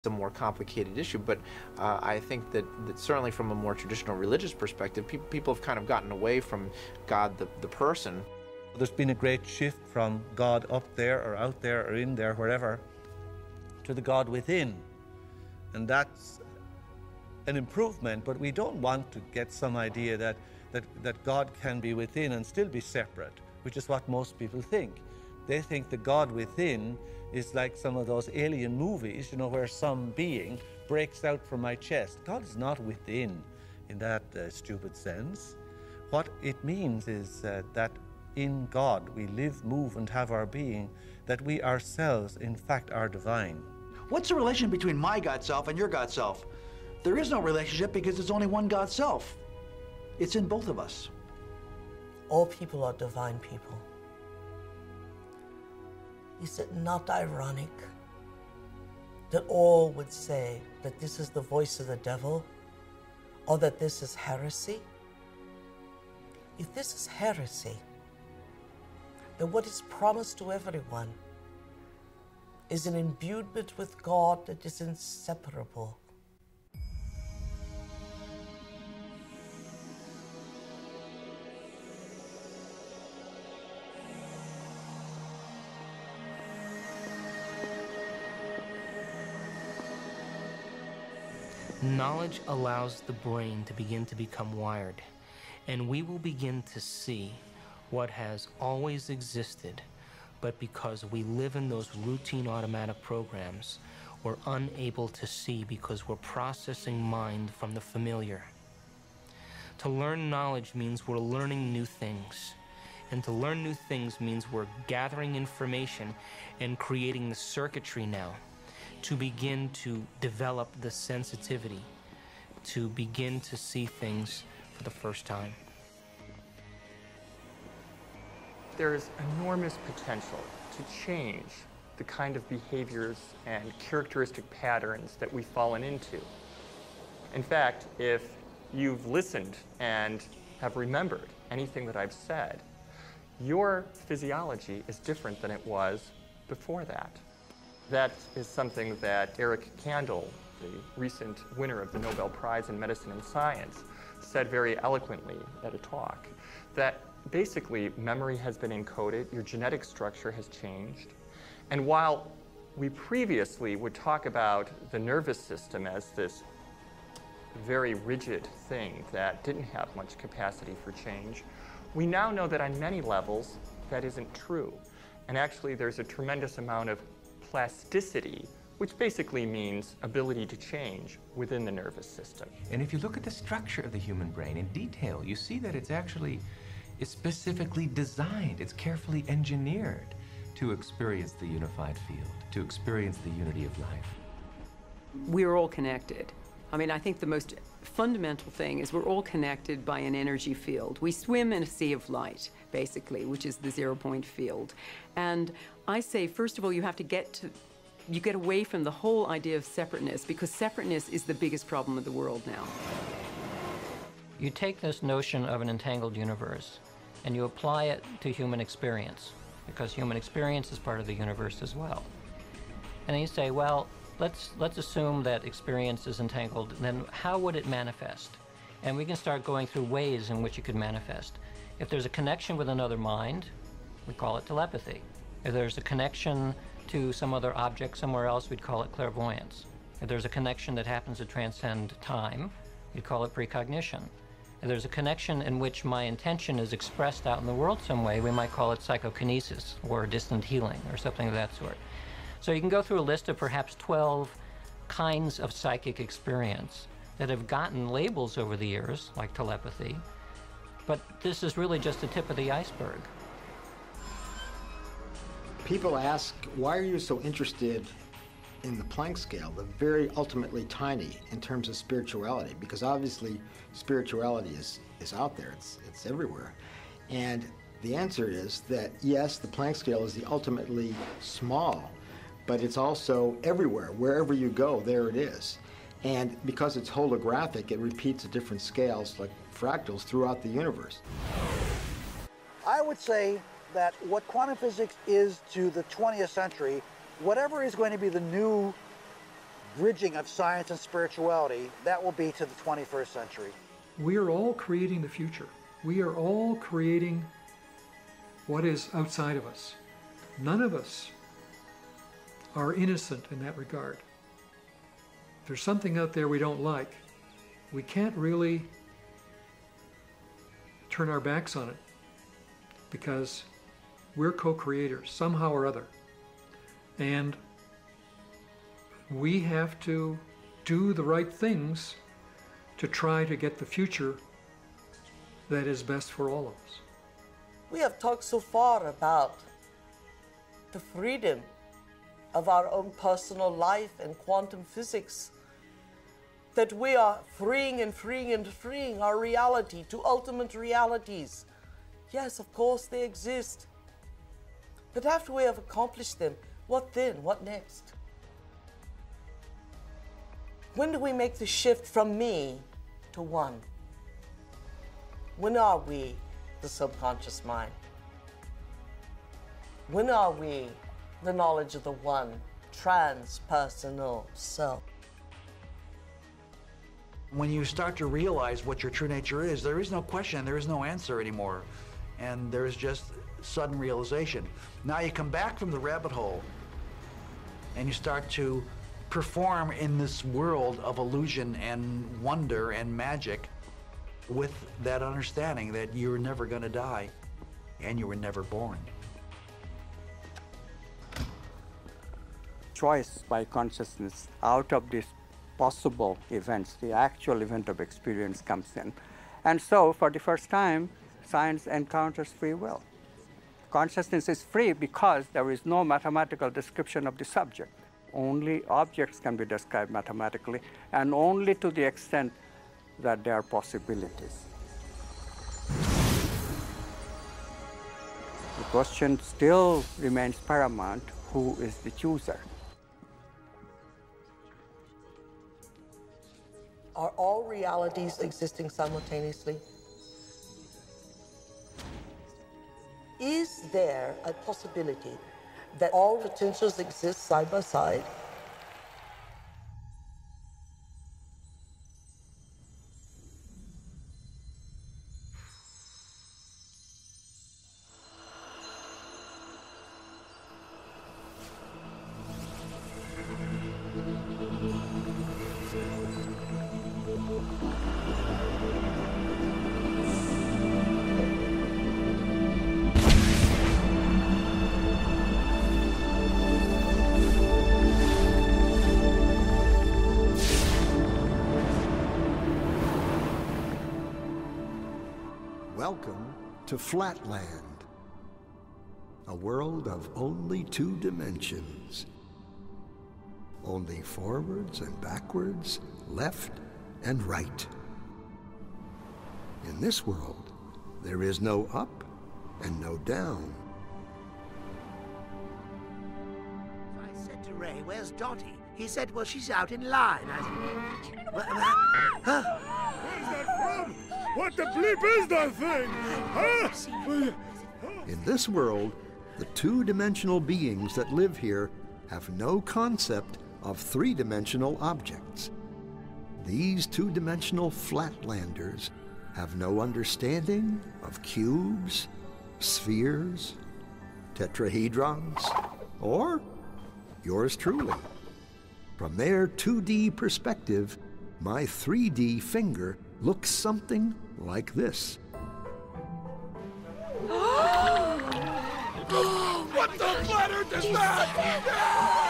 a more complicated issue, but I think that certainly from a more traditional religious perspective, people have kind of gotten away from God the person. There's been a great shift from God up there or out there or in there, wherever, to the God within. And that's an improvement, but we don't want to get some idea that God can be within and still be separate, which is what most people think. They think the God within is like some of those alien movies, you know, where some being breaks out from my chest. God is not within in that stupid sense. What it means is that in God we live, move, and have our being, that we ourselves, in fact, are divine. What's the relation between my God self and your God self? There is no relationship because there's only one God self. It's in both of us. All people are divine people. Is it not ironic that all would say that this is the voice of the devil, or that this is heresy? If this is heresy, then what is promised to everyone is an imbuement with God that is inseparable. Knowledge allows the brain to begin to become wired, and we will begin to see what has always existed, but because we live in those routine automatic programs, we're unable to see because we're processing mind from the familiar. To learn knowledge means we're learning new things, and to learn new things means we're gathering information and creating the circuitry now to begin to develop the sensitivity, to begin to see things for the first time. There is enormous potential to change the kind of behaviors and characteristic patterns that we've fallen into. In fact, if you've listened and have remembered anything that I've said, your physiology is different than it was before that. That is something that Eric Kandel, the recent winner of the Nobel Prize in Medicine and Science, said very eloquently at a talk, that basically memory has been encoded, your genetic structure has changed, and while we previously would talk about the nervous system as this very rigid thing that didn't have much capacity for change, we now know that on many levels that isn't true. And actually there's a tremendous amount of plasticity, which basically means ability to change within the nervous system. And if you look at the structure of the human brain in detail, you see that it's specifically designed, it's carefully engineered to experience the unified field, to experience the unity of life. We're all connected. I mean, I think the most fundamental thing is we're all connected by an energy field. We swim in a sea of light, basically, which is the zero-point field. And I say, first of all, you get away from the whole idea of separateness, because separateness is the biggest problem of the world now. You take this notion of an entangled universe and you apply it to human experience, because human experience is part of the universe as well. And then you say, well, let's assume that experience is entangled, then how would it manifest? And we can start going through ways in which it could manifest. If there's a connection with another mind, we call it telepathy. If there's a connection to some other object somewhere else, we'd call it clairvoyance. If there's a connection that happens to transcend time, we'd call it precognition. If there's a connection in which my intention is expressed out in the world some way, we might call it psychokinesis or distant healing or something of that sort. So you can go through a list of perhaps 12 kinds of psychic experience that have gotten labels over the years, like telepathy, but this is really just the tip of the iceberg. People ask, why are you so interested in the Planck scale, the very ultimately tiny in terms of spirituality? Because obviously spirituality is out there, it's everywhere. And the answer is that yes, the Planck scale is the ultimately small, but it's also everywhere. Wherever you go, there it is. And because it's holographic, it repeats at different scales, like fractals, throughout the universe. I would say that what quantum physics is to the 20th century, whatever is going to be the new bridging of science and spirituality, that will be to the 21st century. We are all creating the future. We are all creating what is outside of us. None of us are innocent in that regard. If there's something out there we don't like, we can't really turn our backs on it because we're co-creators somehow or other. And we have to do the right things to try to get the future that is best for all of us. We have talked so far about the freedom of our own personal life and quantum physics, that we are freeing and freeing and freeing our reality to ultimate realities. Yes, of course they exist. But after we have accomplished them, what then? What next? When do we make the shift from me to one? When are we the subconscious mind? When are we the knowledge of the one transpersonal self? When you start to realize what your true nature is, there is no question, there is no answer anymore. And there is just sudden realization. Now you come back from the rabbit hole and you start to perform in this world of illusion and wonder and magic with that understanding that you're never going to die and you were never born. Choice by consciousness out of these possible events, the actual event of experience comes in. And so, for the first time, science encounters free will. Consciousness is free because there is no mathematical description of the subject. Only objects can be described mathematically, and only to the extent that there are possibilities. The question still remains paramount: who is the chooser? Are all realities existing simultaneously? Is there a possibility that all potentials exist side by side? Welcome to Flatland, a world of only two dimensions. Only forwards and backwards, left and right. In this world, there is no up and no down. I said to Ray, "Where's Dottie?" He said, "Well, she's out in line." I said, Where's that from? What the bleep is that thing? Huh? In this world, the two-dimensional beings that live here have no concept of three-dimensional objects. These two-dimensional flatlanders have no understanding of cubes, spheres, tetrahedrons, or yours truly. From their 2D perspective, my 3D finger looks something like this. What the planet is that?